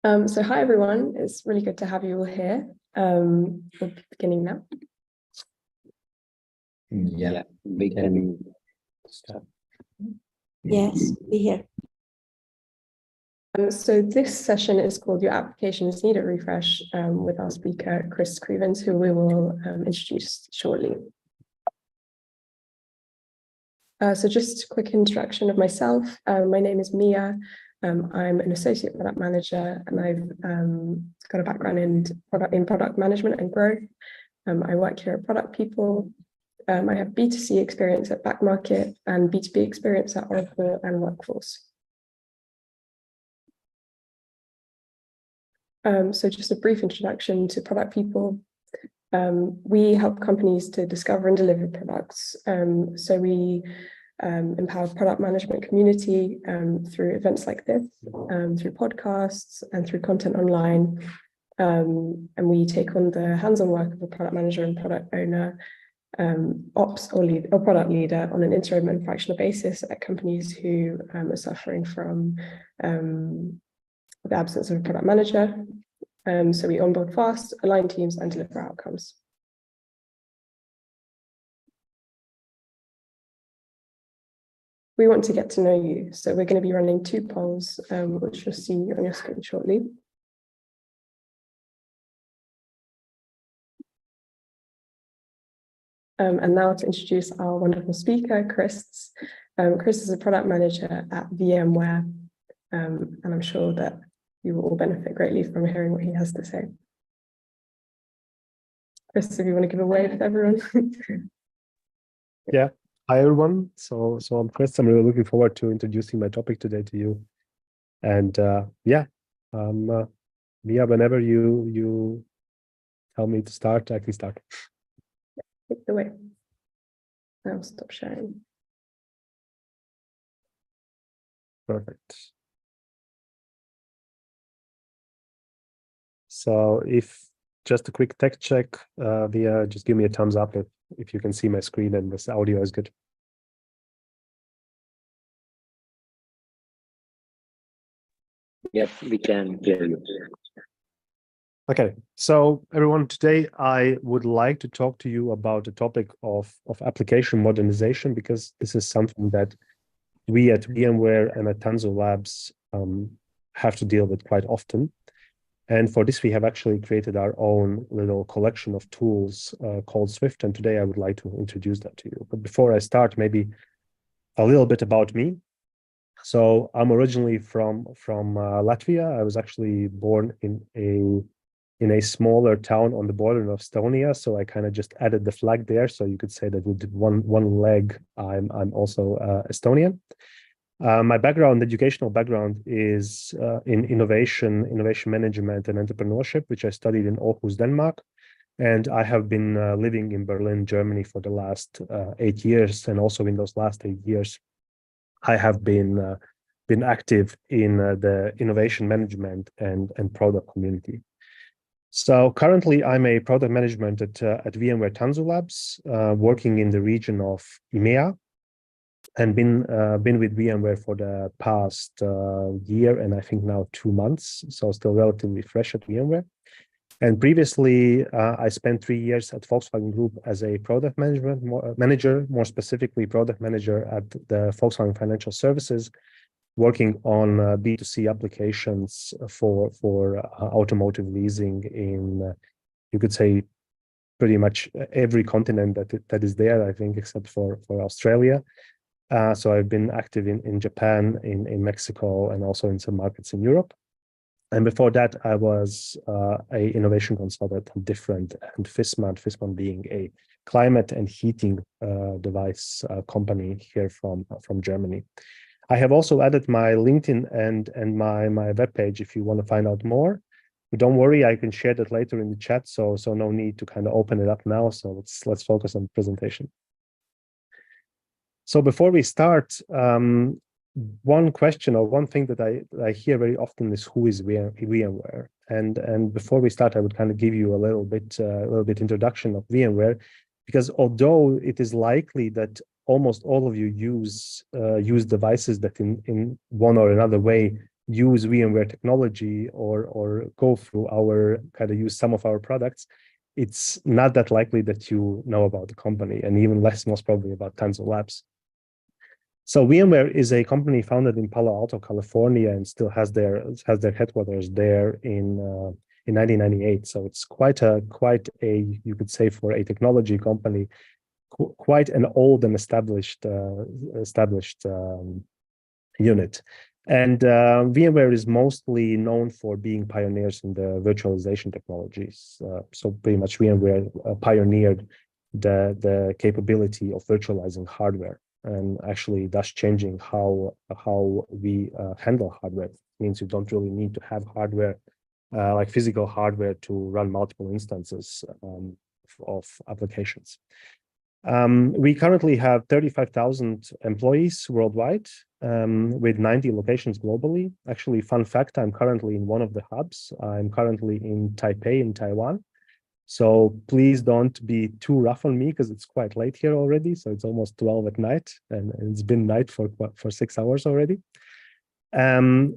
So hi everyone, it's really good to have you all here. We're beginning now. Yeah, we can start. Yes, be here. So this session is called Your Applications Need a Refresh with our speaker, Krists Krievins, who we will introduce shortly. So just a quick introduction of myself. My name is Mia. I'm an associate product manager, and I've got a background in product management and growth. I work here at Product People. I have B2C experience at Backmarket and B2B experience at Oracle and Workforce. So just a brief introduction to Product People. We help companies to discover and deliver products. So we empower product management community through events like this, through podcasts and through content online. And we take on the hands-on work of a product manager and product owner, ops or product leader on an interim and fractional basis at companies who are suffering from the absence of a product manager. So we onboard fast, align teams, and deliver outcomes. We want to get to know you, so we're going to be running 2 polls, which you'll see on your screen shortly. And now to introduce our wonderful speaker, Krists. Krists is a product manager at VMware, and I'm sure that you will all benefit greatly from hearing what he has to say. Krists, if you want to give a wave to everyone. Yeah. Hi, everyone. So I'm Krists. I'm really looking forward to introducing my topic today to you. And Mia, whenever you tell me to start, I can start. Take the way. I'll stop sharing. Perfect. So if just a quick tech check, Mia, just give me a thumbs up if you can see my screen and this audio is good. Yes, we can hear you. Okay, so everyone, today I would like to talk to you about the topic of application modernization, because this is something that we at VMware and at Tanzu Labs have to deal with quite often. And for this, we have actually created our own little collection of tools called Swift. And today I would like to introduce that to you. But before I start, maybe a little bit about me. So I'm originally from Latvia. I was actually born in a smaller town on the border of Estonia. So I kind of just added the flag there. So you could say that with one leg, I'm also Estonian. My educational background is in innovation management and entrepreneurship, which I studied in Aarhus, Denmark. And I have been living in Berlin, Germany for the last 8 years. And also in those last 8 years, I have been active in the innovation management and product community. So currently, I'm a product management at VMware Tanzu Labs, working in the region of EMEA, and been with VMware for the past year and I think now 2 months, so still relatively fresh at VMware. And previously, I spent 3 years at Volkswagen Group as a product manager, more specifically product manager at the Volkswagen Financial Services, working on B2C applications for automotive leasing in, you could say, pretty much every continent that is there, I think, except for Australia. So I've been active in Japan, in Mexico, and also in some markets in Europe. And before that, I was a innovation consultant at Different and FISMAN being a climate and heating device company here from Germany. I have also added my LinkedIn and my webpage if you want to find out more. But don't worry, I can share that later in the chat. So no need to kind of open it up now. So let's focus on the presentation. So before we start, one question or one thing that I hear very often is, who is VMware? And before we start, I would kind of give you a little bit introduction of VMware, because although it is likely that almost all of you use devices that in one or another way use VMware technology or go through our kind of use some of our products, it's not that likely that you know about the company, and even less most probably about Tanzu Labs. So VMware is a company founded in Palo Alto, California, and still has their headquarters there in 1998. So it's quite a you could say, for a technology company, quite an old and established unit. And VMware is mostly known for being pioneers in the virtualization technologies. So pretty much VMware pioneered the capability of virtualizing hardware, and actually thus changing how we handle hardware. It means you don't really need to have hardware, like physical hardware, to run multiple instances of applications. We currently have 35,000 employees worldwide, with 90 locations globally. Actually, fun fact, I'm currently in one of the hubs. I'm currently in Taipei in Taiwan. So please don't be too rough on me, because it's quite late here already. So it's almost 12 at night, and it's been night for 6 hours already.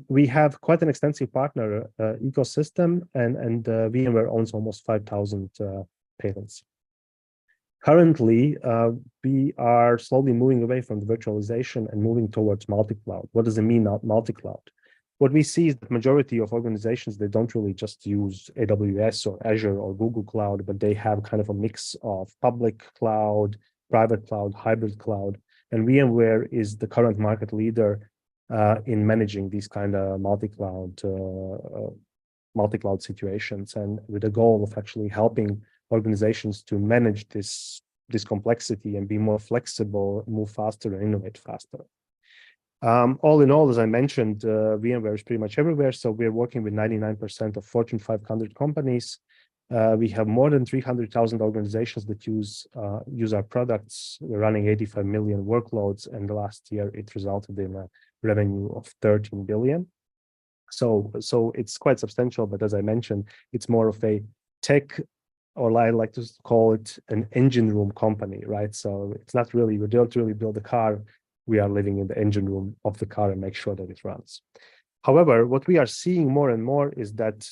We have quite an extensive partner ecosystem, and VMware owns almost 5,000 patents. Currently, we are slowly moving away from the virtualization and moving towards multi-cloud. What does it mean, multi-cloud? What we see is the majority of organizations, they don't really just use AWS or Azure or Google Cloud, but they have kind of a mix of public cloud, private cloud, hybrid cloud. And VMware is the current market leader in managing these kind of multi-cloud situations, and with the goal of actually helping organizations to manage this complexity and be more flexible, move faster, and innovate faster. All in all, as I mentioned, VMware is pretty much everywhere. So we're working with 99% of Fortune 500 companies. We have more than 300,000 organizations that use our products. We're running 85 million workloads, and the last year it resulted in a revenue of 13 billion. So it's quite substantial, but as I mentioned, it's more of a tech, or I like to call it an engine room company, right? So it's not really, we don't really build a car. We are living in the engine room of the car and make sure that it runs. However, what we are seeing more and more is that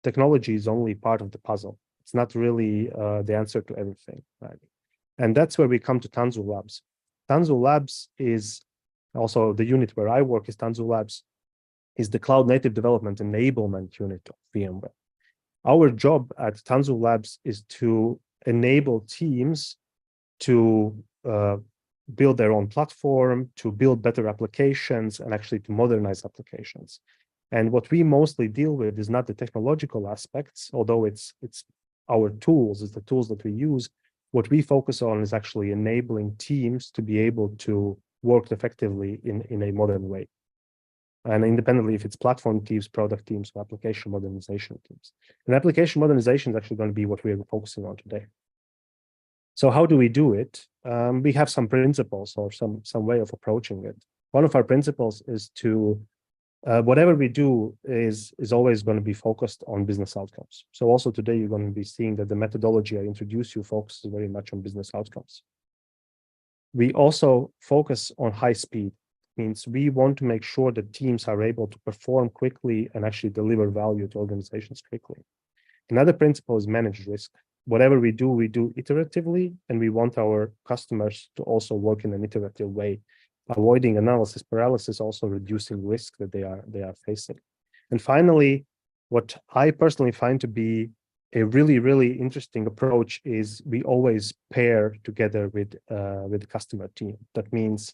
technology is only part of the puzzle. It's not really the answer to everything, right? And that's where we come to Tanzu Labs. Tanzu Labs is also the unit where I work. Is Tanzu Labs is the cloud native development enablement unit of VMware. Our job at Tanzu Labs is to enable teams to build their own platform, to build better applications, and actually to modernize applications. And what we mostly deal with is not the technological aspects, although it's our tools, it's the tools that we use. What we focus on is actually enabling teams to be able to work effectively in a modern way. And independently, if it's platform teams, product teams, or application modernization teams. And application modernization is actually going to be what we're focusing on today. So how do we do it? We have some principles, or some way of approaching it. One of our principles is to, whatever we do is always going to be focused on business outcomes. So also today, you're going to be seeing that the methodology I introduce you focuses very much on business outcomes. We also focus on high speed. Means we want to make sure that teams are able to perform quickly and actually deliver value to organizations quickly. Another principle is manage risk. Whatever we do iteratively, and we want our customers to also work in an iterative way, avoiding analysis paralysis, also reducing risk that they are facing. And finally, what I personally find to be a really, really interesting approach is we always pair together with the customer team. That means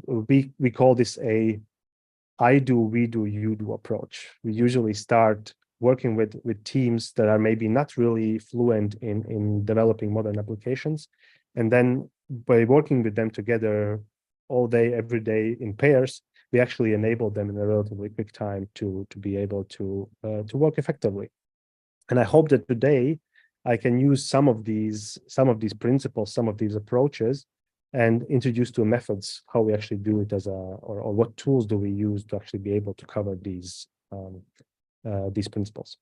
we call this a I do, we do, you do approach. We usually start working with teams that are maybe not really fluent in developing modern applications. And then by working with them together all day, every day in pairs, we actually enable them in a relatively quick time to be able to work effectively. And I hope that today I can use some of these principles, some of these approaches, and introduce to methods how we actually do it or what tools do we use to actually be able to cover these principles.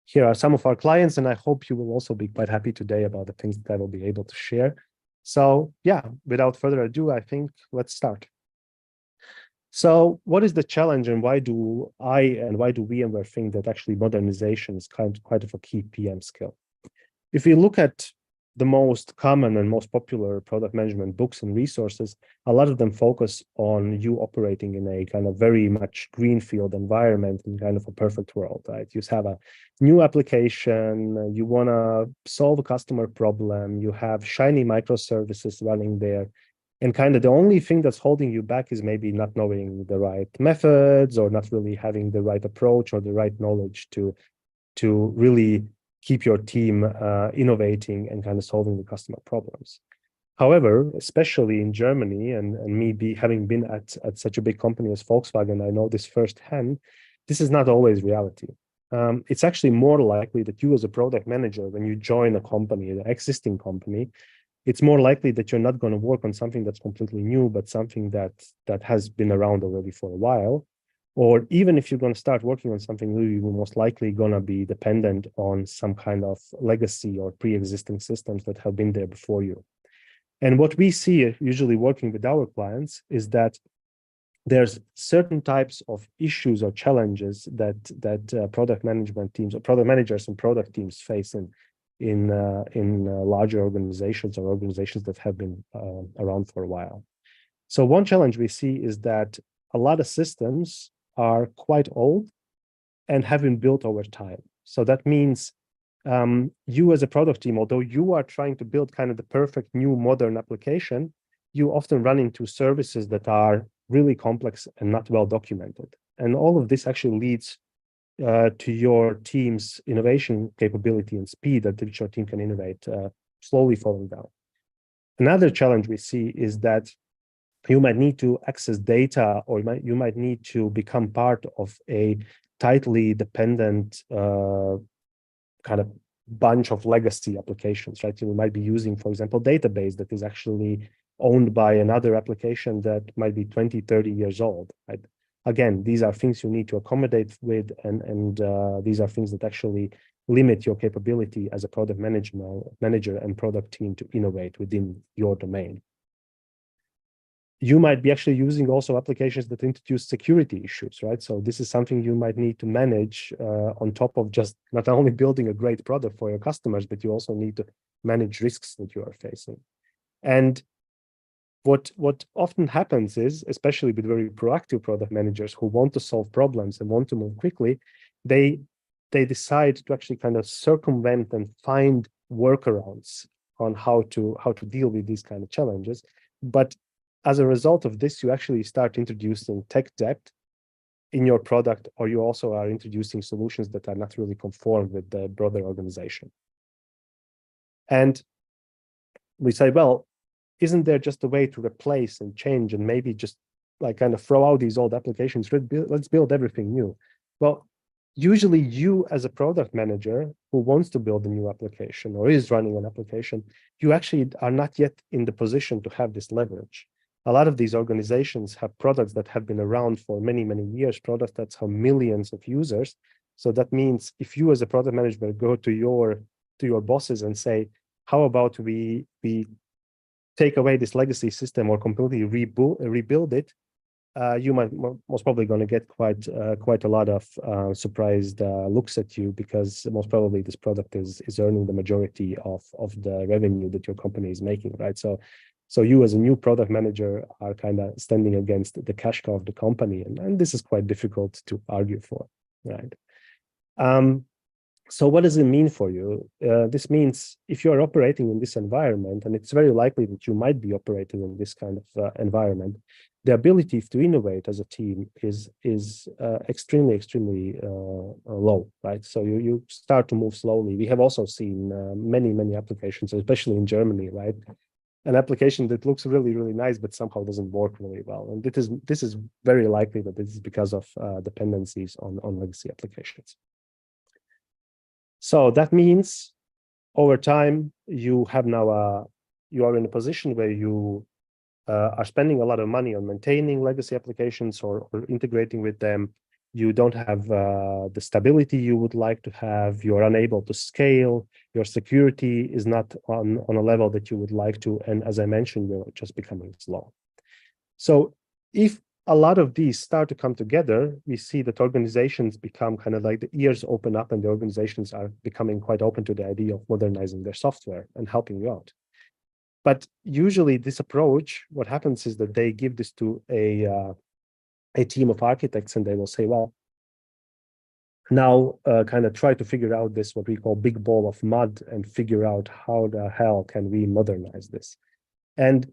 Here are some of our clients, and I hope you will also be quite happy today about the things that I will be able to share. So yeah, without further ado, I think let's start. So what is the challenge, and why do VMware think that actually modernization is quite of a key PM skill? If we look at the most common and most popular product management books and resources, a lot of them focus on you operating in a kind of very much greenfield environment in kind of a perfect world, right? You have a new application, you want to solve a customer problem, you have shiny microservices running there, and kind of the only thing that's holding you back is maybe not knowing the right methods or not really having the right approach or the right knowledge to really keep your team innovating and kind of solving the customer problems. However, especially in Germany, and me having been at such a big company as Volkswagen, I know this firsthand, this is not always reality. It's actually more likely that you as a product manager, when you join a company, an existing company, it's more likely that you're not going to work on something that's completely new, but something that has been around already for a while. Or even if you're going to start working on something new, you're most likely going to be dependent on some kind of legacy or pre-existing systems that have been there before you. And what we see usually working with our clients is that there's certain types of issues or challenges that product management teams or product managers and product teams face in larger organizations or organizations that have been around for a while. So one challenge we see is that a lot of systems are quite old and have been built over time. So that means you as a product team, although you are trying to build kind of the perfect new modern application, you often run into services that are really complex and not well documented. And all of this actually leads to your team's innovation capability and speed at which your team can innovate slowly falling down. Another challenge we see is that you might need to access data, or you might need to become part of a tightly dependent kind of bunch of legacy applications, right? You might be using, for example, database that is actually owned by another application that might be 20, 30 years old, right? Again, these are things you need to accommodate with, and these are things that actually limit your capability as a product manager and product team to innovate within your domain. You might be actually using also applications that introduce security issues, right? So this is something you might need to manage on top of just not only building a great product for your customers, but you also need to manage risks that you are facing. And what often happens is, especially with very proactive product managers who want to solve problems and want to move quickly, they decide to actually kind of circumvent and find workarounds on how to deal with these kind of challenges. But as a result of this, you actually start introducing tech debt in your product, or you also are introducing solutions that are not really conformed with the broader organization. And we say, well, isn't there just a way to replace and change and maybe just like kind of throw out these old applications? Let's build everything new. Well, usually you as a product manager who wants to build a new application or is running an application, you actually are not yet in the position to have this leverage. A lot of these organizations have products that have been around for many, many years, products that have millions of users. So that means if you as a product manager go to your bosses and say, how about we take away this legacy system or completely rebuild it, you might most probably going to get quite a lot of surprised looks at you, because most probably this product is earning the majority of the revenue that your company is making, right? So you as a new product manager are kind of standing against the cash cow of the company, and this is quite difficult to argue for, right? So what does it mean for you? This means if you are operating in this environment, and it's very likely that you might be operating in this kind of environment, the ability to innovate as a team is extremely low, right? So you start to move slowly. We have also seen many applications, especially in Germany, right? An application that looks really nice, but somehow doesn't work really well. And this is very likely that this is because of dependencies on legacy applications. So that means over time, you are in a position where you are spending a lot of money on maintaining legacy applications or integrating with them. You don't have the stability you would like to have. You're unable to scale. Your security is not on a level that you would like to. And as I mentioned, you're just becoming slow. So if a lot of these start to come together, we see that organizations become kind of like the ears open up, and the organizations are becoming quite open to the idea of modernizing their software and helping you out. But usually this approach, what happens is that they give this to a team of architects, and they will say, well, now kind of try to figure out this, what we call big ball of mud, and figure out how the hell can we modernize this. And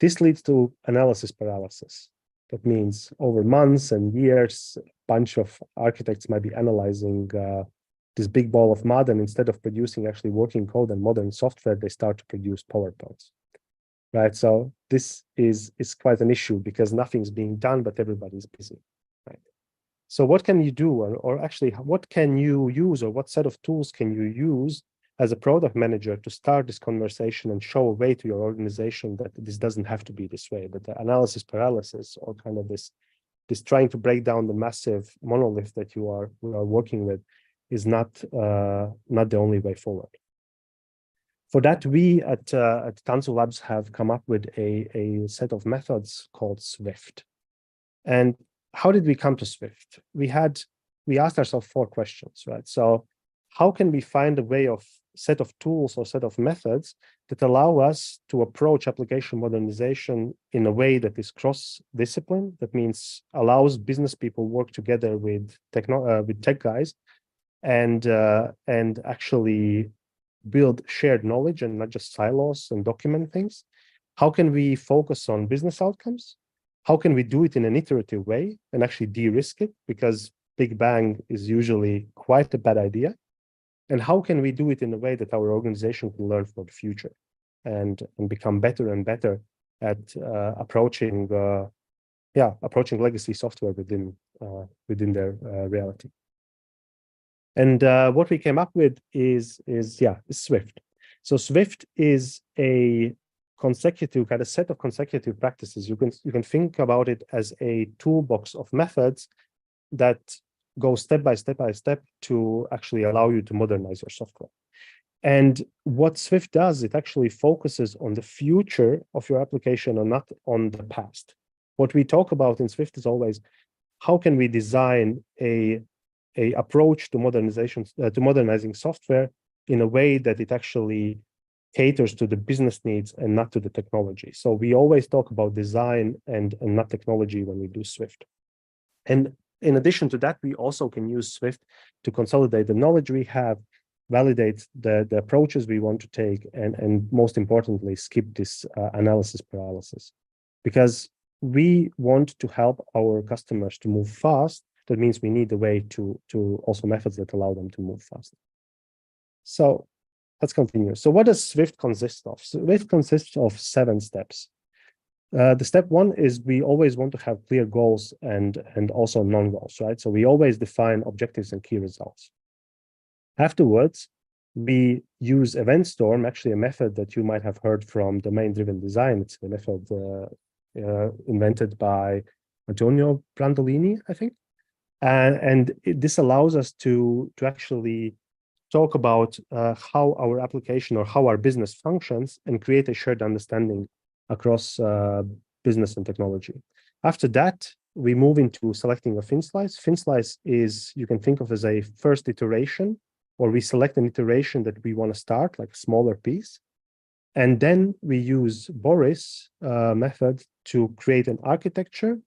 this leads to analysis paralysis. That means over months and years, a bunch of architects might be analyzing this big ball of mud, and instead of producing actually working code and modern software, they start to produce PowerPoints, right? So this is quite an issue because nothing's being done, but everybody's busy, right? So what can you do, or actually what can you use, or what set of tools can you use as a product manager to start this conversation and show a way to your organization that this doesn't have to be this way, that the analysis paralysis, or kind of this trying to break down the massive monolith that you are working with, is not the only way forward. For that, we at Tanzu Labs have come up with a set of methods called Swift. And how did we come to Swift? We asked ourselves 4 questions, right? So how can we find a way of set of tools or set of methods that allow us to approach application modernization in a way that is cross-discipline? That means allows business people work together with tech guys, and actually build shared knowledge and not just silos and document things. How can we focus on business outcomes? How can we do it in an iterative way and actually de-risk it? Because big bang is usually quite a bad idea. And how can we do it in a way that our organization can learn for the future and become better and better at approaching legacy software within their reality? And what we came up with is Swift. So Swift is a consecutive kind of set of consecutive practices. You can think about it as a toolbox of methods that go step by step to actually allow you to modernize your software. And what Swift does, it actually focuses on the future of your application and not on the past. What we talk about in Swift is always, how can we design a approach to modernization, to modernizing software in a way that it actually caters to the business needs and not to the technology. So we always talk about design and not technology when we do Swift. And in addition to that, we also can use Swift to consolidate the knowledge we have, validate the approaches we want to take, and most importantly, skip this analysis paralysis. Because we want to help our customers to move fast. That means we need a way to also methods that allow them to move fast. So let's continue. So what does Swift consist of? Swift consists of 7 steps. The step 1 is we always want to have clear goals and also non-goals, right? So we always define objectives and key results. Afterwards, we use Event Storm, actually a method that you might have heard from domain-driven design. It's a method invented by Antonio Brandolini, I think. And this allows us to actually talk about how our application or how our business functions and create a shared understanding across business and technology. After that, we move into selecting a fin slice. Fin slice is, you can think of as a first iteration, or we select an iteration that we want to start, like a smaller piece. And then we use Boris method to create an architecture,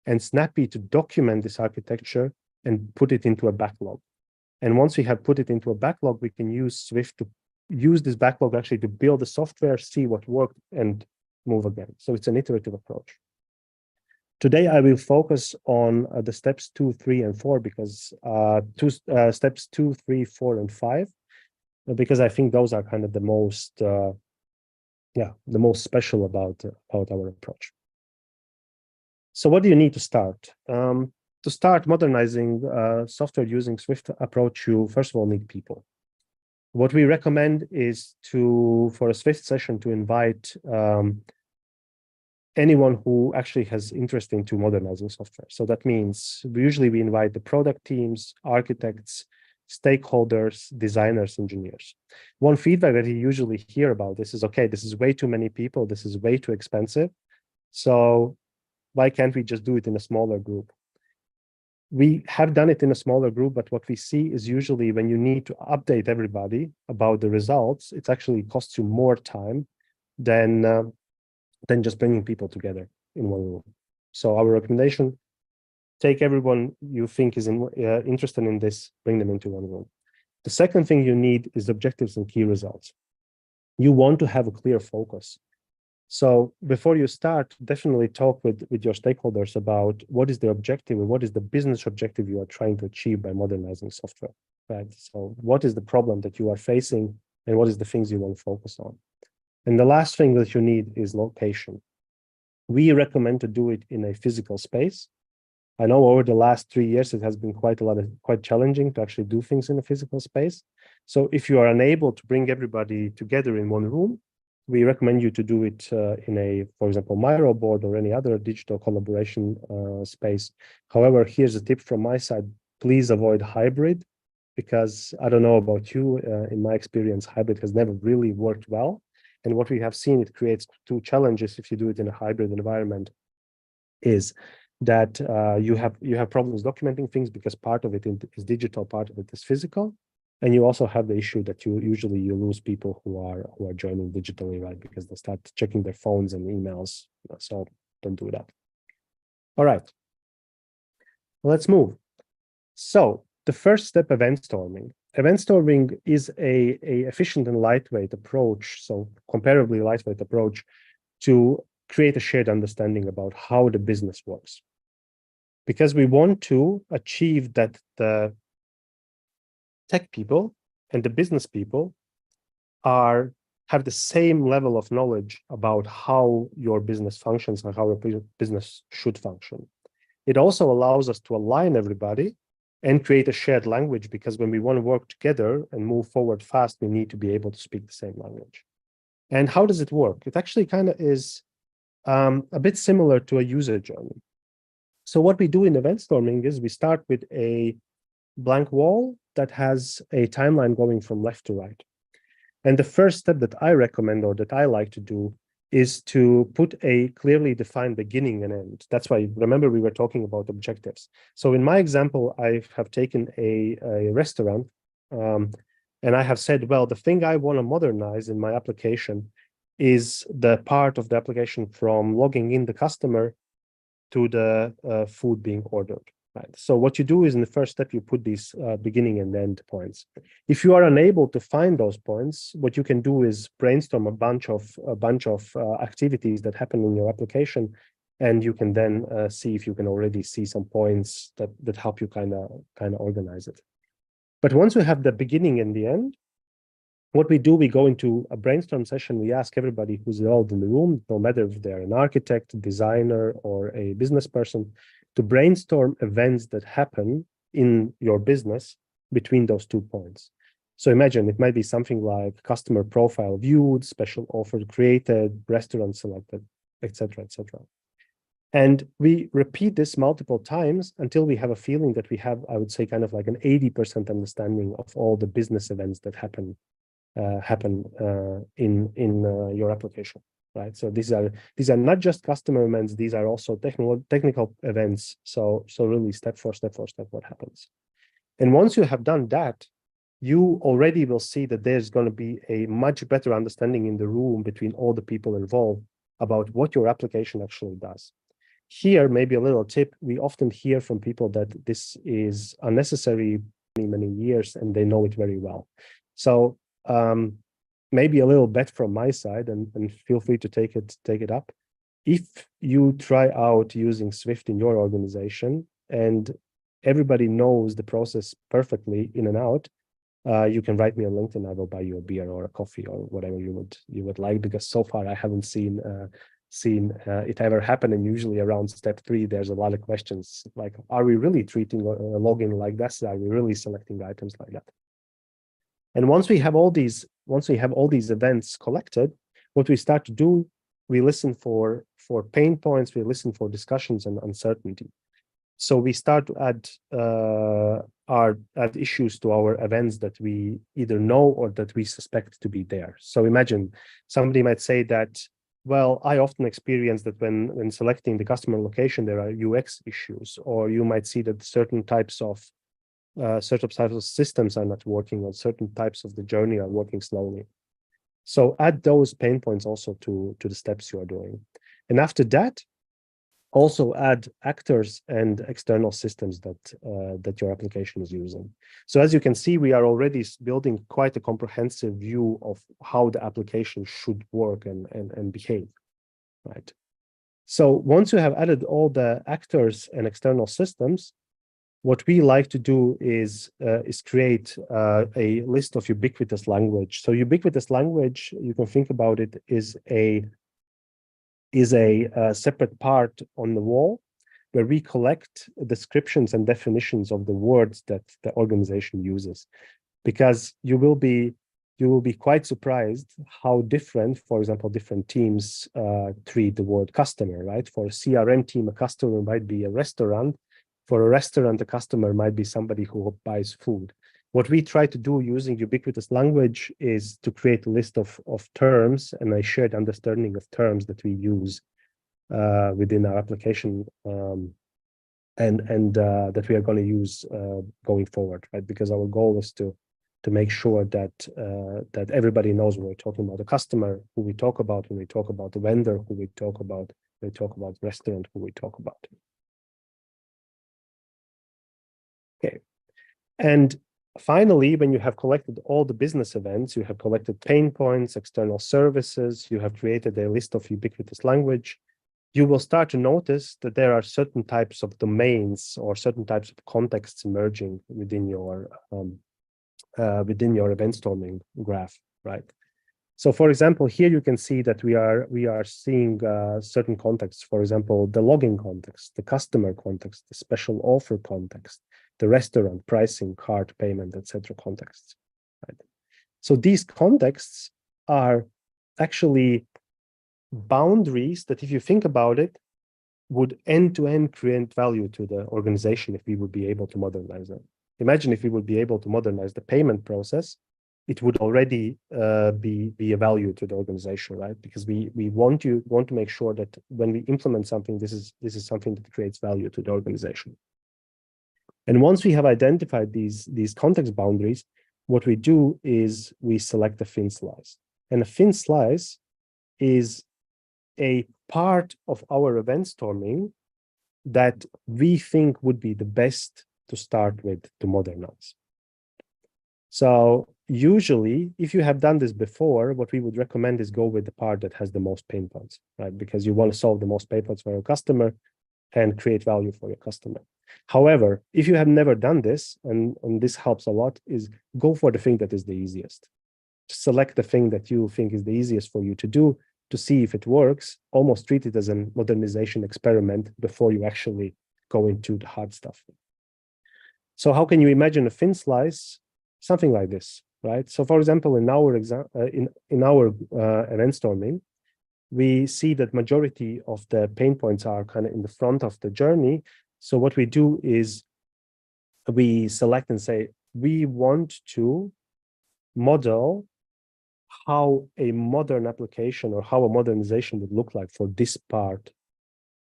and Snappy to document this architecture and put it into a backlog. And once we have put it into a backlog, we can use Swift to use this backlog actually to build the software, see what worked, and move again. So it's an iterative approach. Today, I will focus on the steps 2, 3, and 4, because steps 2, 3, 4, and 5, because I think those are kind of the most special about our approach. So what do you need to start? To start modernizing software using Swift approach, you first of all need people. What we recommend is for a Swift session to invite anyone who actually has interest into modernizing software. So that means usually we invite the product teams, architects, stakeholders, designers, engineers. One feedback that you usually hear about this is, okay, this is way too many people, this is way too expensive. So why can't we just do it in a smaller group? We have done it in a smaller group, but what we see is usually when you need to update everybody about the results, it actually costs you more time than just bringing people together in one room. So our recommendation, take everyone you think is interested in this, bring them into one room. The second thing you need is objectives and key results. You want to have a clear focus. So before you start, definitely talk with your stakeholders about what is the objective and what is the business objective you are trying to achieve by modernizing software, right? So what is the problem that you are facing and what is the things you want to focus on? And the last thing that you need is location. We recommend to do it in a physical space. I know over the last 3 years, it has been quite challenging to actually do things in a physical space. So if you are unable to bring everybody together in one room, we recommend you to do it in a, for example, Miro board or any other digital collaboration space. However, here's a tip from my side, please avoid hybrid, because I don't know about you, in my experience, hybrid has never really worked well. And what we have seen, it creates two challenges if you do it in a hybrid environment, is that you have problems documenting things because part of it is digital, part of it is physical. And you also have the issue that you usually lose people who are joining digitally, right? Because they start checking their phones and emails. So don't do that. All right, let's move. So the first step, event storming. Event storming is a efficient and lightweight approach, so comparably lightweight approach to create a shared understanding about how the business works. Because we want to achieve that the tech people and the business people have the same level of knowledge about how your business functions and how your business should function. It also allows us to align everybody and create a shared language, because when we want to work together and move forward fast, we need to be able to speak the same language. And how does it work? It actually kind of is a bit similar to a user journey. So what we do in event storming is we start with a blank wall that has a timeline going from left to right. And the first step that I recommend, or that I like to do, is to put a clearly defined beginning and end. That's why, remember, we were talking about objectives. So in my example, I have taken a restaurant, and I have said, well, the thing I want to modernize in my application is the part of the application from logging in the customer to the food being ordered. Right. So what you do is, in the first step, you put these beginning and end points. If you are unable to find those points, what you can do is brainstorm a bunch of activities that happen in your application, and you can then see if you can already see some points that help you kind of organize it. But once we have the beginning and the end, what we do, we go into a brainstorm session. We ask everybody who's involved in the room, no matter if they're an architect, a designer, or a business person, to brainstorm events that happen in your business between those 2 points. So imagine it might be something like customer profile viewed, special offer created, restaurant selected, etc., etc. And we repeat this multiple times until we have a feeling that we have, I would say, kind of like an 80% understanding of all the business events that happen in your application. Right. So these are not just customer events, these are also technical events. So really step for step what happens. And once you have done that, you already will see that there's going to be a much better understanding in the room between all the people involved about what your application actually does. Here, maybe a little tip, we often hear from people that this is unnecessary many years, and they know it very well. So maybe a little bet from my side, and feel free to take it up. If you try out using Swift in your organization and everybody knows the process perfectly in and out, you can write me on LinkedIn. I will buy you a beer or a coffee or whatever you would like, because so far I haven't seen it ever happen. And usually around step 3, there's a lot of questions like, are we really treating a login like this? Are we really selecting items like that? And once we have all these events collected, what we start to do, we listen for pain points, we listen for discussions and uncertainty. So we start to add issues to our events that we either know or that we suspect to be there. So imagine somebody might say that well, I often experience that when selecting the customer location, there are UX issues, or you might see that certain types of systems are not working, or certain types of the journey are working slowly. So add those pain points also to the steps you are doing. And after that, also add actors and external systems that your application is using. So as you can see, we are already building quite a comprehensive view of how the application should work and behave, right? So once you have added all the actors and external systems, what we like to do is create a list of ubiquitous language. So ubiquitous language, you can think about it, is a separate part on the wall where we collect descriptions and definitions of the words that the organization uses, because you will be quite surprised how different, for example, different teams treat the word customer, right? For a CRM team, a customer might be a restaurant. For a restaurant, a customer might be somebody who buys food. What we try to do using ubiquitous language is to create a list of terms and a shared understanding of terms that we use within our application, and that we are going to use going forward, right? Because our goal is to make sure that everybody knows when we're talking about the customer, who we talk about, when we talk about the vendor, who we talk about, when we talk about the restaurant, who we talk about. Okay, and finally, when you have collected all the business events, you have collected pain points, external services, you have created a list of ubiquitous language, you will start to notice that there are certain types of domains or certain types of contexts emerging within your event storming graph, right? So, for example, here you can see that we are seeing certain contexts. For example, the login context, the customer context, the special offer context, the restaurant pricing, card payment, etc. contexts. Right? So these contexts are actually boundaries that, if you think about it, would end-to-end create value to the organization if we would be able to modernize them. Imagine if we would be able to modernize the payment process, it would already be a value to the organization, right? Because we want to make sure that when we implement something, this is something that creates value to the organization. And once we have identified these context boundaries, what we do is we select a thin slice. And a thin slice is a part of our event storming that we think would be the best to start with to modernize. So usually, if you have done this before, what we would recommend is go with the part that has the most pain points, right? Because you want to solve the most pain points for your customer and create value for your customer. However, if you have never done this, and this helps a lot, is go for the thing that is the easiest. Select the thing that you think is the easiest for you to do, to see if it works. Almost treat it as a modernization experiment before you actually go into the hard stuff. So how can you imagine a thin slice? Something like this, right? So, for example, in our event storming, we see that majority of the pain points are kind of in the front of the journey. So what we do is we select and say, we want to model how a modern application or how a modernization would look like for this part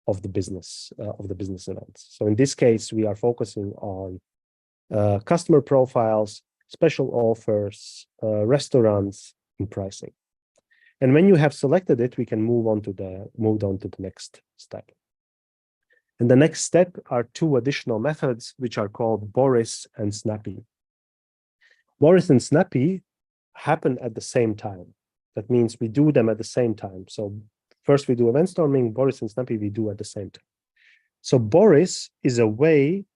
of the business events. So in this case, we are focusing on customer profiles, special offers, restaurants, and pricing. And when you have selected it, we can move on to the next step. And the next step are two additional methods, which are called Boris and Snappy. Boris and Snappy happen at the same time. That means we do them at the same time. So first we do event storming, Boris and Snappy we do at the same time. So Boris is a way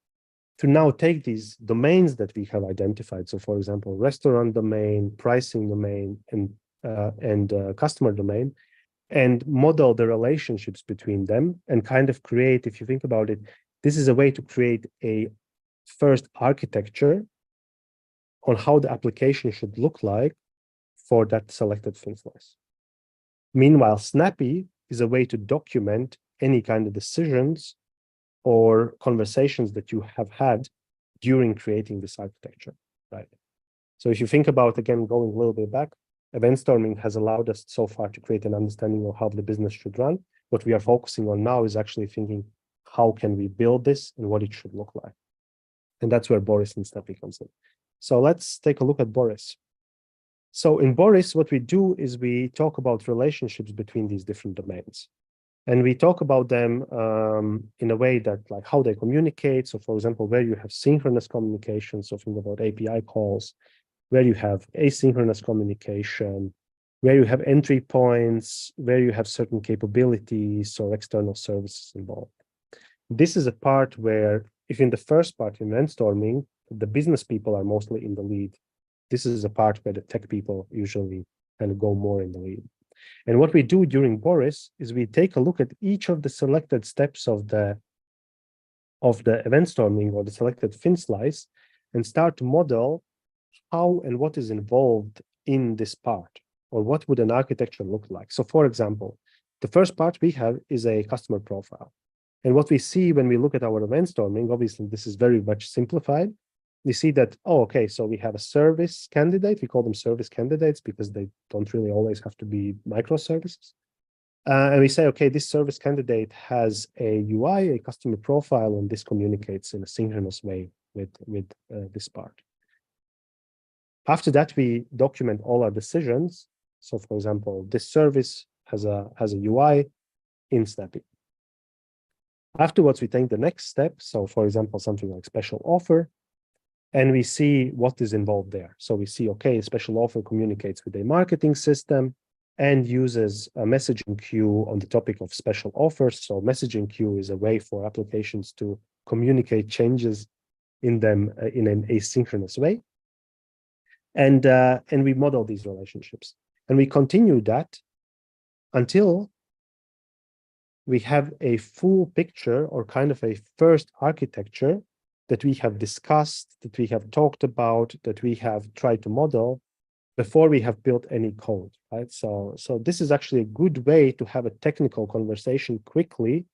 to now take these domains that we have identified. So for example, restaurant domain, pricing domain, and customer domain, and model the relationships between them and kind of create, if you think about it, this is a way to create a first architecture on how the application should look like for that selected thin slice. Meanwhile, Snappy is a way to document any kind of decisions or conversations that you have had during creating this architecture, right? So if you think about, again, going a little bit back, event storming has allowed us so far to create an understanding of how the business should run. What we are focusing on now is actually thinking, how can we build this and what it should look like? And that's where Boris and Snappy comes in. So let's take a look at Boris. So in Boris, what we do is we talk about relationships between these different domains. And we talk about them in a way that, like, how they communicate. So for example, where you have synchronous communication, so think about API calls, where you have asynchronous communication, where you have entry points, where you have certain capabilities or external services involved. This is a part where, if in the first part, in event storming, the business people are mostly in the lead, this is a part where the tech people usually kind of go more in the lead. And what we do during Boris is we take a look at each of the selected steps of the event storming or the selected fin slice and start to model how and what is involved in this part, or what would an architecture look like. So for example, the first part we have is a customer profile. And what we see when we look at our event storming, obviously this is very much simplified. We see that, oh, okay, so we have a service candidate. We call them service candidates because they don't really always have to be microservices. And we say, okay, this service candidate has a UI, a customer profile, and this communicates in a synchronous way with this part. After that, we document all our decisions. So for example, this service has a UI in Snappy. Afterwards, we take the next step. So for example, something like special offer, and we see what is involved there. So we see, okay, special offer communicates with a marketing system and uses a messaging queue on the topic of special offers. So messaging queue is a way for applications to communicate changes in them in an asynchronous way. And we model these relationships. And we continue that until we have a full picture, or kind of a first architecture that we have discussed, that we have talked about, that we have tried to model before we have built any code, right? So this is actually a good way to have a technical conversation quickly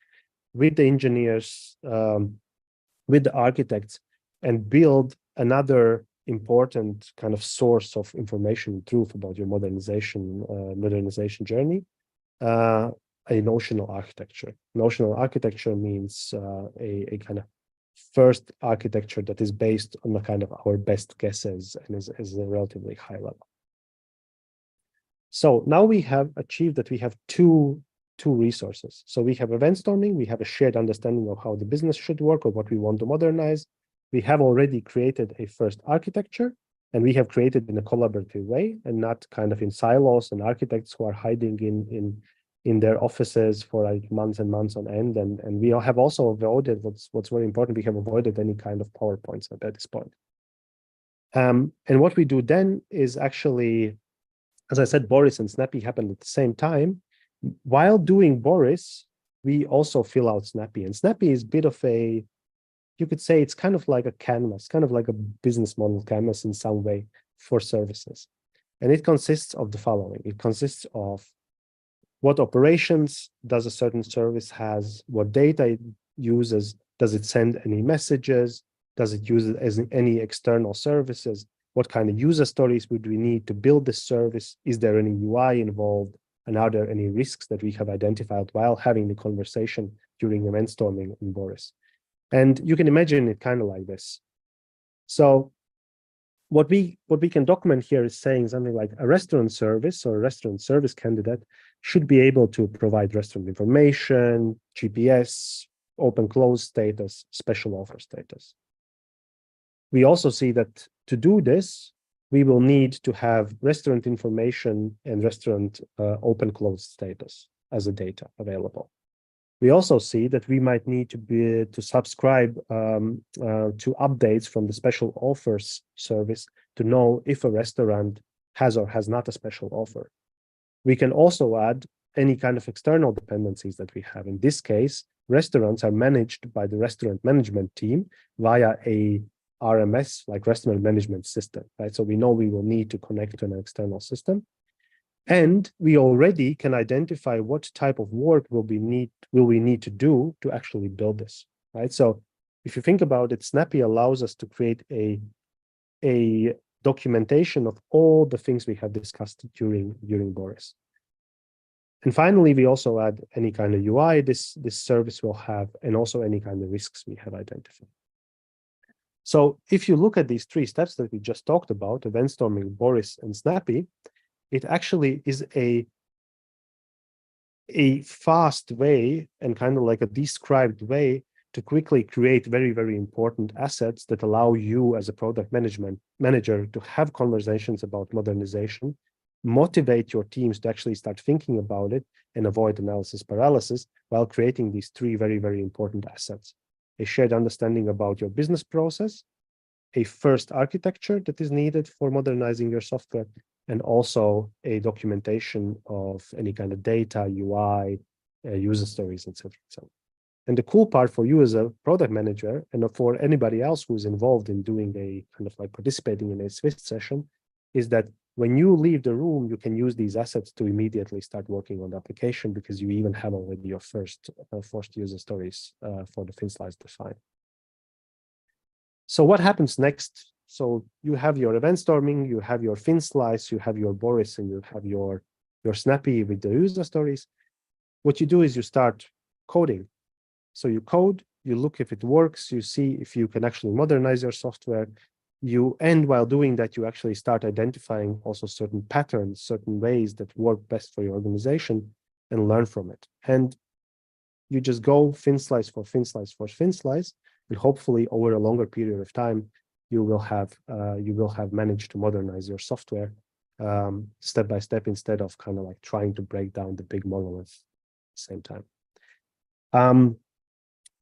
with the engineers, with the architects, and build another important kind of source of information and truth about your modernization journey, a notional architecture. Notional architecture means a kind of first architecture that is based on the kind of our best guesses and is a relatively high level. So now we have achieved that we have two resources. So we have event storming, we have a shared understanding of how the business should work or what we want to modernize. We have already created a first architecture, and we have created in a collaborative way and not kind of in silos and architects who are hiding in their offices for like months and months on end. And we have also avoided what's very important. We have avoided any kind of PowerPoints at this point. And what we do then is actually, as I said, Boris and Snappy happened at the same time. While doing Boris, we also fill out Snappy. And Snappy is a bit of a, you could say it's kind of like a canvas, kind of like a business model canvas in some way for services. And it consists of the following. It consists of what operations does a certain service has, what data it uses, does it send any messages, does it use it as any external services, what kind of user stories would we need to build this service, is there any UI involved, and are there any risks that we have identified while having the conversation during event storming in Boris. And you can imagine it kind of like this. So what we can document here is saying something like a restaurant service or a restaurant service candidate should be able to provide restaurant information, GPS, open close status, special offer status. We also see that to do this, we will need to have restaurant information and restaurant open close status as a data available. We also see that we might need to subscribe to updates from the special offers service to know if a restaurant has or has not a special offer. We can also add any kind of external dependencies that we have. In this case, restaurants are managed by the restaurant management team via a RMS, like restaurant management system, right? So we know we will need to connect to an external system. And we already can identify what type of work will we need to do to actually build this, right? So if you think about it, Snappy allows us to create a documentation of all the things we have discussed during Boris. And finally, we also add any kind of UI this service will have, and also any kind of risks we have identified. So if you look at these 3 steps that we just talked about, event storming, Boris, and Snappy, it actually is a fast way and kind of like a described way to quickly create very, very important assets that allow you as a product manager to have conversations about modernization, motivate your teams to actually start thinking about it, and avoid analysis paralysis while creating these 3 very, very important assets. A shared understanding about your business process, a first architecture that is needed for modernizing your software, and also a documentation of any kind of data, UI, user stories, etc. And the cool part for you as a product manager, and for anybody else who's involved in doing a kind of like participating in a Swift session, is that when you leave the room, you can use these assets to immediately start working on the application, because you even have already your first user stories for the FinSlice defined. So what happens next? So you have your event storming, you have your FinSlice, you have your Boris, and you have your Snappy with the user stories. What you do is you start coding. So you code, you look if it works, you see if you can actually modernize your software. And while doing that, you actually start identifying also certain patterns, certain ways that work best for your organization, and learn from it. And you just go FinSlice for FinSlice for FinSlice, and hopefully over a longer period of time, you will have managed to modernize your software step by step, instead of kind of like trying to break down the big monolith at the same time.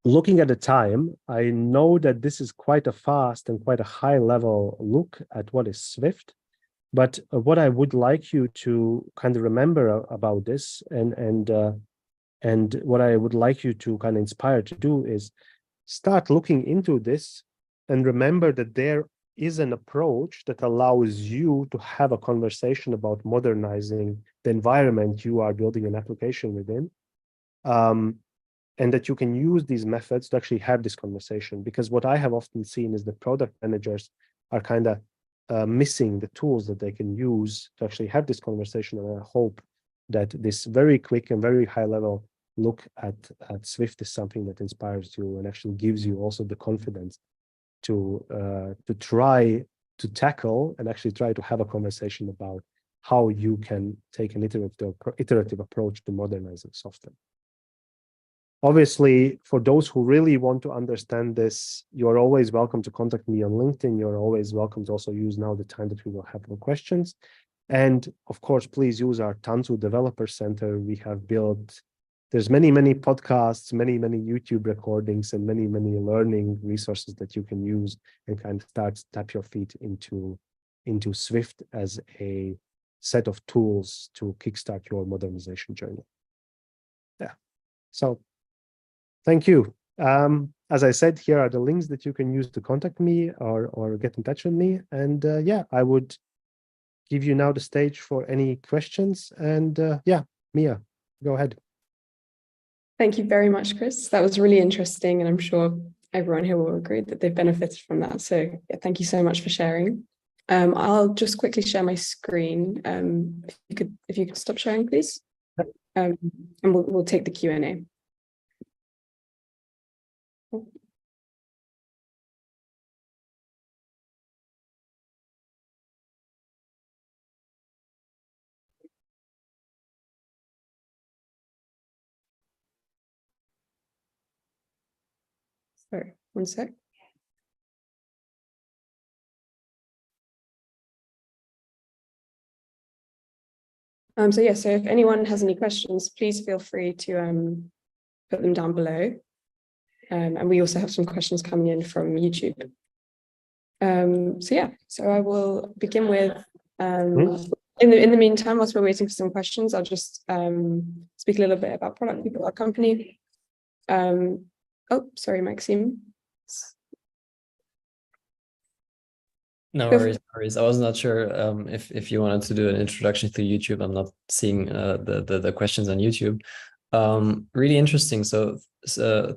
Looking at the time, I know that this is quite a fast and quite a high level look at what is Swift, but what I would like you to kind of remember about this, and what I would like you to kind of inspire to do, is start looking into this and remember that there is an approach that allows you to have a conversation about modernizing the environment you are building an application within. And that you can use these methods to actually have this conversation. Because what I have often seen is that product managers are kind of missing the tools that they can use to actually have this conversation. And I hope that this very quick and very high level look at Swift is something that inspires you and actually gives you also the confidence to try to tackle and actually try to have a conversation about how you can take an iterative approach to modernizing software. Obviously, for those who really want to understand this, you're always welcome to contact me on LinkedIn. You're always welcome to also use now the time that we will have more questions. And of course, please use our Tanzu Developer Center. We have built, there's many, many podcasts, many, many YouTube recordings, and many, many learning resources that you can use and kind of start to tap your feet into Swift as a set of tools to kickstart your modernization journey. Yeah, so thank you. As I said, here are the links that you can use to contact me or get in touch with me. And yeah, I would give you now the stage for any questions. And yeah, Mia, go ahead. Thank you very much, Krists. That was really interesting, and I'm sure everyone here will agree that they've benefited from that. So yeah, thank you so much for sharing. I'll just quickly share my screen. If you could stop sharing, please. And we'll take the Q&A. Sorry, one sec. So yeah, so if anyone has any questions, please feel free to put them down below. And we also have some questions coming in from YouTube. So yeah, so I will begin with, in the meantime, whilst we're waiting for some questions, I'll just speak a little bit about product people, our company. Oh, sorry, Maxime. No worries, no worries. I was not sure if you wanted to do an introduction to YouTube. I'm not seeing the questions on YouTube. Really interesting. So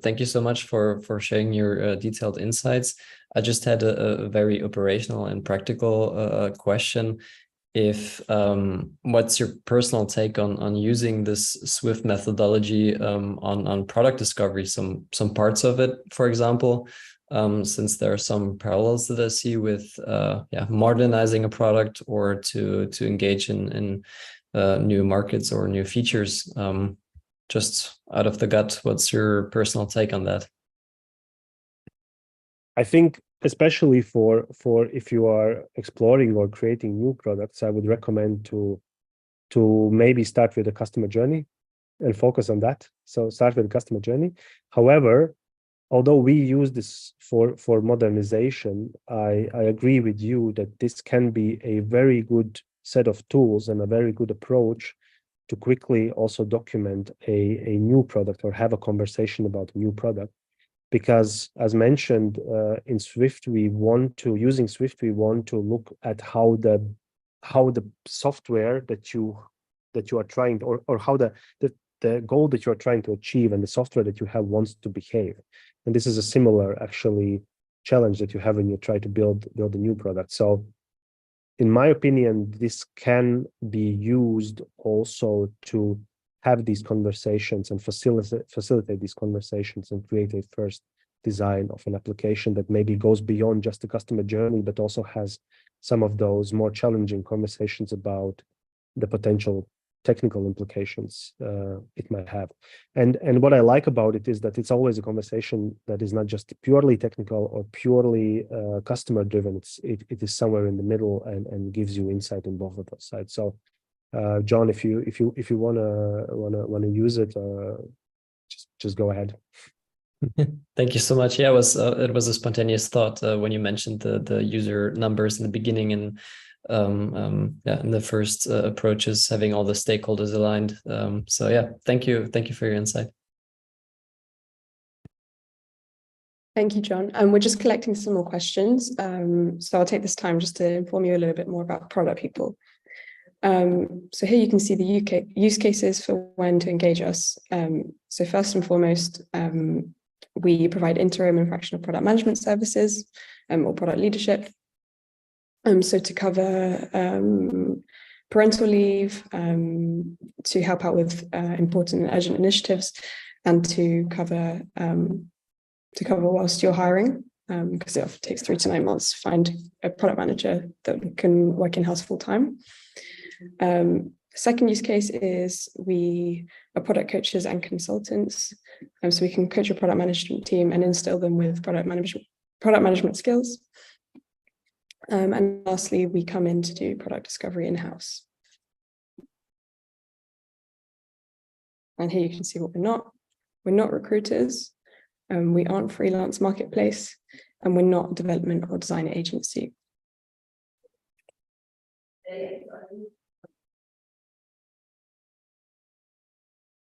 thank you so much for sharing your detailed insights. I just had a very operational and practical question. If what's your personal take on using this Swift methodology on product discovery, some parts of it, for example, since there are some parallels that I see with modernizing a product or to engage in new markets or new features. Just out of the gut, what's your personal take on that? I think especially for if you are exploring or creating new products, I would recommend to maybe start with the customer journey and focus on that. So start with the customer journey. However, although we use this for modernization, I agree with you that this can be a very good set of tools and a very good approach to quickly also document a new product or have a conversation about a new product. Because as mentioned, in Swift, using Swift, we want to look at how the software that you are trying, or how the goal that you're trying to achieve and the software that you have wants to behave. And this is a similar actually challenge that you have when you try to build a new product. So in my opinion, this can be used also to have these conversations and facilitate these conversations and create a first design of an application that maybe goes beyond just the customer journey, but also has some of those more challenging conversations about the potential technical implications it might have. And what I like about it is that it's always a conversation that is not just purely technical or purely customer driven. It is somewhere in the middle and gives you insight in both of those sides. So John, if you wanna use it, just go ahead. Thank you so much. Yeah, it was a spontaneous thought when you mentioned the user numbers in the beginning, and in the first approaches, having all the stakeholders aligned. So yeah, thank you for your insight. Thank you, John. We're just collecting some more questions. So I'll take this time just to inform you a little bit more about product people. So here you can see the UK use cases for when to engage us. So first and foremost, we provide interim and fractional product management services or product leadership. So to cover parental leave, to help out with important and urgent initiatives, and to cover whilst you're hiring, because it often takes 3 to 9 months to find a product manager that can work in-house full-time. Second use case is we are product coaches and consultants. So we can coach your product management team and instill them with product management skills. And lastly, we come in to do product discovery in-house. And here you can see what we're not. We're not recruiters. We aren't freelance marketplace, and we're not development or design agency.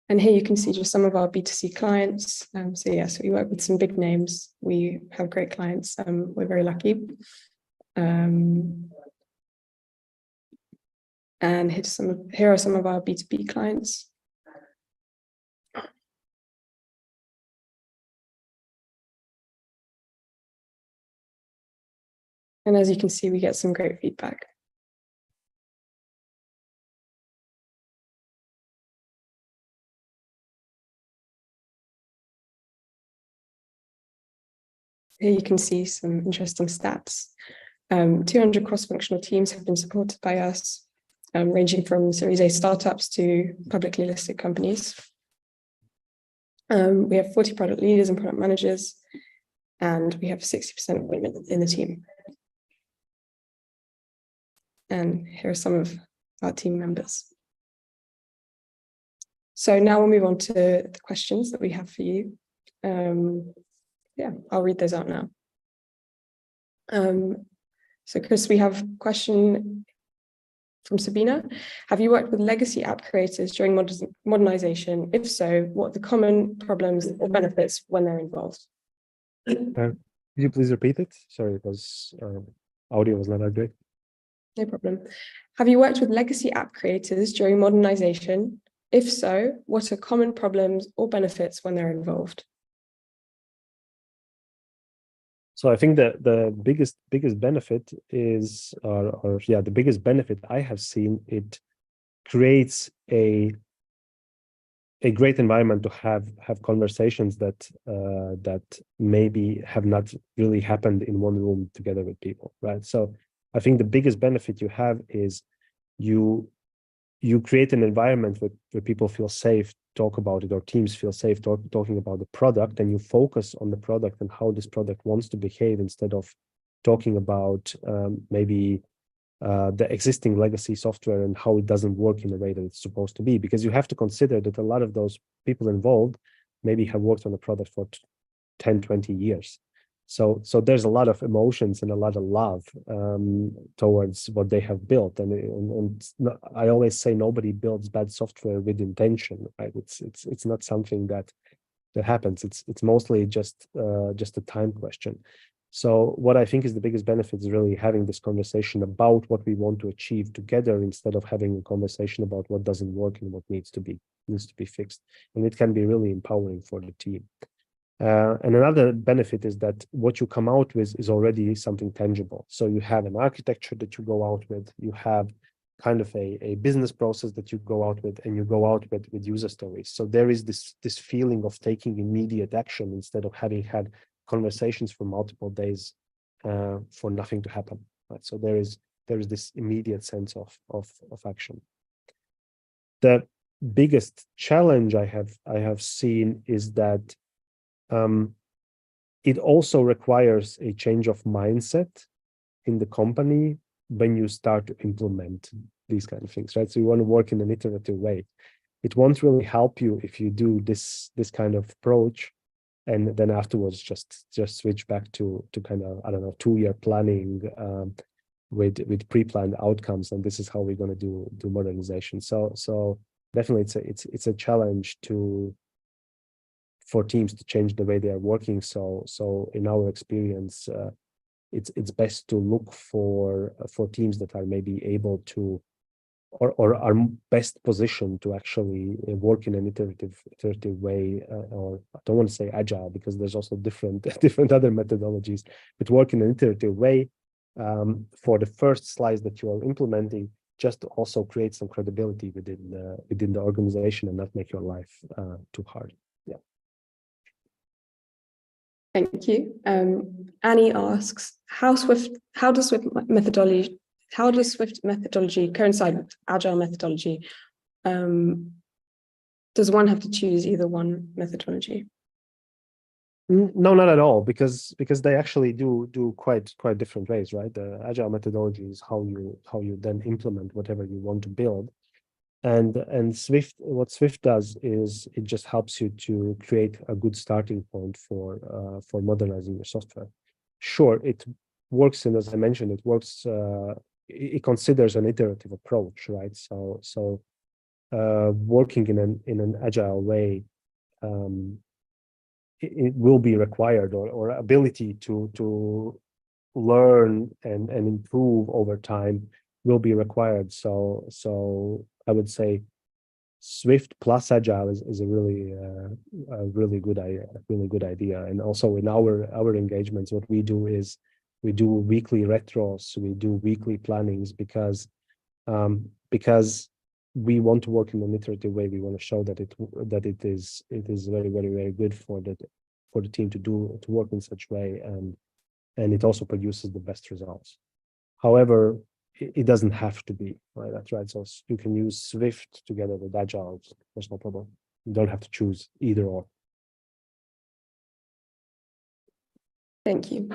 And here you can see just some of our B2C clients. So we work with some big names. We have great clients. We're very lucky. And here are some of our B2B clients. And as you can see, we get some great feedback. Here you can see some interesting stats. 200 cross-functional teams have been supported by us, ranging from Series A startups to publicly listed companies. We have 40 product leaders and product managers, and we have 60% women in the team. And here are some of our team members. So now we'll move on to the questions that we have for you. I'll read those out now. So Chris, we have a question from Sabina. Have you worked with legacy app creators during modernization? If so, what are the common problems or benefits when they're involved? Could you please repeat it? Sorry, it was audio was not that great. No problem. Have you worked with legacy app creators during modernization? If so, what are common problems or benefits when they're involved? So I think that the biggest benefit is, the biggest benefit I have seen, it creates a great environment to have conversations that maybe have not really happened in one room together with people, right? So I think the biggest benefit you have is you create an environment where people feel safe talk about it, or teams feel safe talking about the product, and you focus on the product and how this product wants to behave, instead of talking about maybe the existing legacy software and how it doesn't work in the way that it's supposed to be. Because you have to consider that a lot of those people involved maybe have worked on a product for 10, 20 years. So there's a lot of emotions and a lot of love towards what they have built. And I always say nobody builds bad software with intention, right? It's not something that happens. It's mostly just a time question. So what I think is the biggest benefit is really having this conversation about what we want to achieve together, instead of having a conversation about what doesn't work and what needs to be fixed. And it can be really empowering for the team. And another benefit is that what you come out with is already something tangible. So you have an architecture that you go out with, you have kind of a business process that you go out with, and you go out with user stories. So there is this feeling of taking immediate action, instead of having had conversations for multiple days for nothing to happen. Right? So there is this immediate sense of action. The biggest challenge I have seen is that it also requires a change of mindset in the company when you start to implement these kind of things, right? So you want to work in an iterative way. It won't really help you if you do this kind of approach, and then afterwards just switch back to kind of, I don't know, 2-year planning with pre-planned outcomes, and this is how we're going to do modernization. So definitely it's a challenge for teams to change the way they are working. So in our experience, it's best to look for teams that are maybe able to, or are best positioned to actually work in an iterative way, or I don't want to say agile, because there's also different other methodologies, but work in an iterative way for the first slice that you are implementing, just to also create some credibility within the organization and not make your life too hard. Yeah. Thank you. Annie asks, how does Swift methodology coincide with agile methodology? Does one have to choose either one methodology? No, not at all, because they actually do quite different ways, right? The agile methodology is how you then implement whatever you want to build. And Swift, what Swift does is it just helps you to create a good starting point for modernizing your software. Sure, it works, and as I mentioned, it works. It considers an iterative approach, right? So working in an agile way, it will be required, or ability to learn and improve over time will be required. So I would say Swift plus Agile is a really good idea. And also in our engagements, what we do is we do weekly retros, we do weekly plannings, because we want to work in an iterative way. We want to show that it is very, very, very good for the team to work in such way, and it also produces the best results. However, it doesn't have to be, right? That's right. So you can use Swift together with Agile. There's no problem. You don't have to choose either or. Thank you.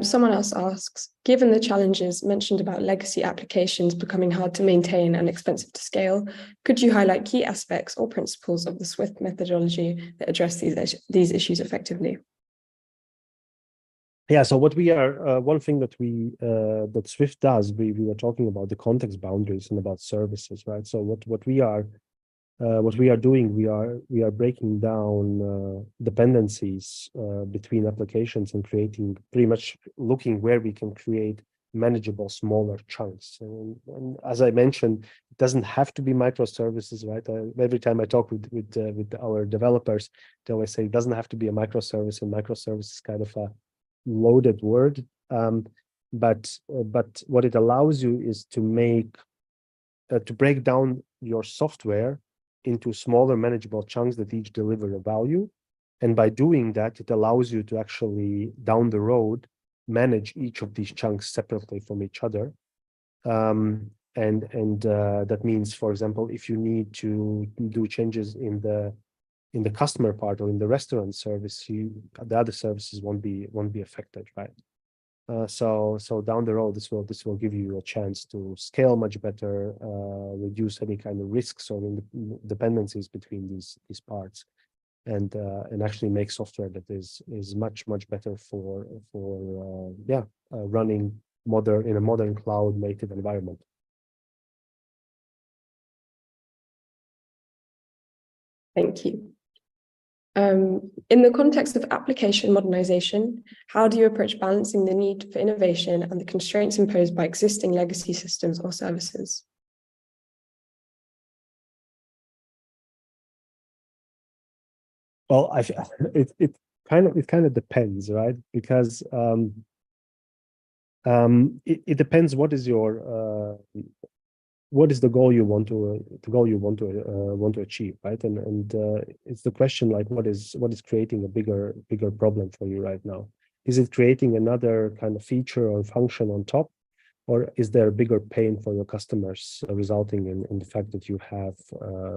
Someone else asks, given the challenges mentioned about legacy applications becoming hard to maintain and expensive to scale, could you highlight key aspects or principles of the Swift methodology that address these issues effectively? Yeah, so what we are, one thing that Swift does, we were talking about the context boundaries and about services, right? So what we are doing, we are breaking down dependencies between applications and creating, pretty much looking where we can create manageable smaller chunks. And as I mentioned, it doesn't have to be microservices, right? Every time I talk with our developers, they always say it doesn't have to be a microservice, and microservice is kind of loaded word, but what it allows you is to make to break down your software into smaller manageable chunks that each deliver a value. And by doing that, it allows you to actually down the road manage each of these chunks separately from each other. That means, for example, if you need to do changes in the customer part or in the restaurant service, the other services won't be affected, right? So down the road, this will give you a chance to scale much better, reduce any kind of risks or dependencies between these parts, and actually make software that is much better for running in a modern cloud native environment. Thank you. In the context of application modernization, how do you approach balancing the need for innovation and the constraints imposed by existing legacy systems or services? Well, it kind of depends, right? Because it depends what is the goal you want to achieve, right? And it's the question, like, what is creating a bigger problem for you right now? Is it creating another kind of feature or function on top, or is there a bigger pain for your customers resulting in the fact that you have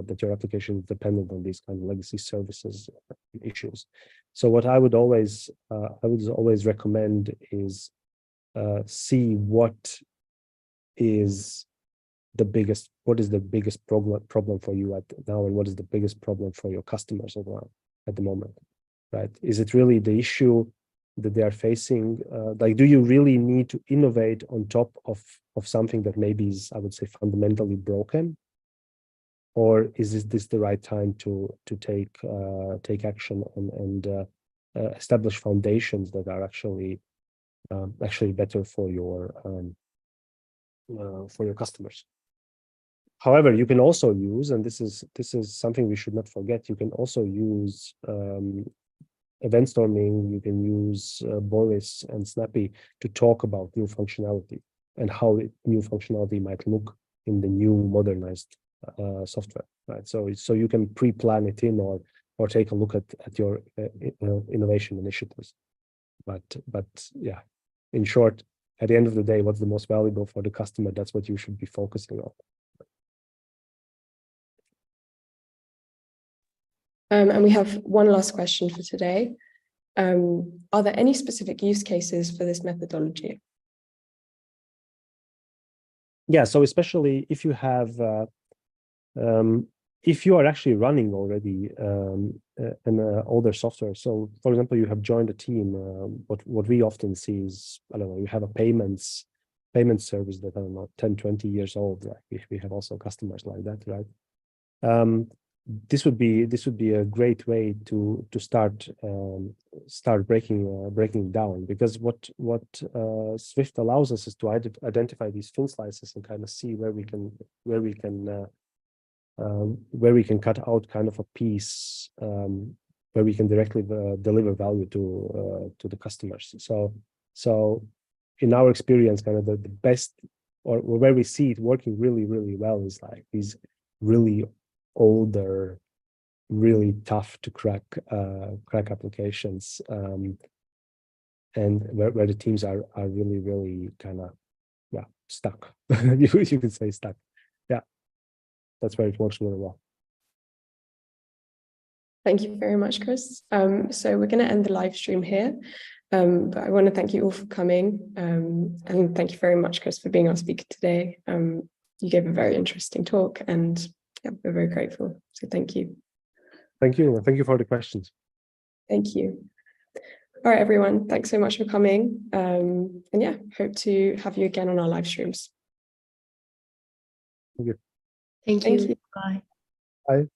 that your application is dependent on these kind of legacy services issues? So what I would always recommend is see what is the biggest problem for you now, and what is the biggest problem for your customers at the moment, right? Is it really the issue that they are facing? Like, do you really need to innovate on top of something that maybe is, I would say, fundamentally broken, or is this the right time to take action and establish foundations that are actually better for your customers? However, you can also use, and this is something we should not forget, you can also use event storming, you can use Boris and Snappy to talk about new functionality and how new functionality might look in the new modernized software, right? So you can pre-plan it in or take a look at your innovation initiatives. But yeah, in short, at the end of the day, what's the most valuable for the customer? That's what you should be focusing on. And we have one last question for today. Are there any specific use cases for this methodology? Yeah, so especially if you have, if you are actually running already an older software. So, for example, you have joined a team. What we often see is, I don't know, you have a payment service that, I don't know, 10, 20 years old. Like we have also customers like that, right? This would be a great way to start breaking down, because what Swift allows us is to identify these thin slices and kind of see where we can cut out kind of a piece where we can directly deliver value to the customers. So in our experience, kind of the best, or where we see it working really well, is like these really older, really tough to crack applications, and where the teams are really kind of stuck. you could say stuck. Yeah, that's where it works really well. Thank you very much, Chris. So we're going to end the live stream here, but I want to thank you all for coming, and thank you very much, Chris, for being our speaker today. You gave a very interesting talk, and yeah, we're very grateful. So thank you. Thank you. Thank you for the questions. Thank you. All right, everyone. Thanks so much for coming. And yeah, hope to have you again on our live streams. Thank you. Thank Thank you. you. Bye. Bye.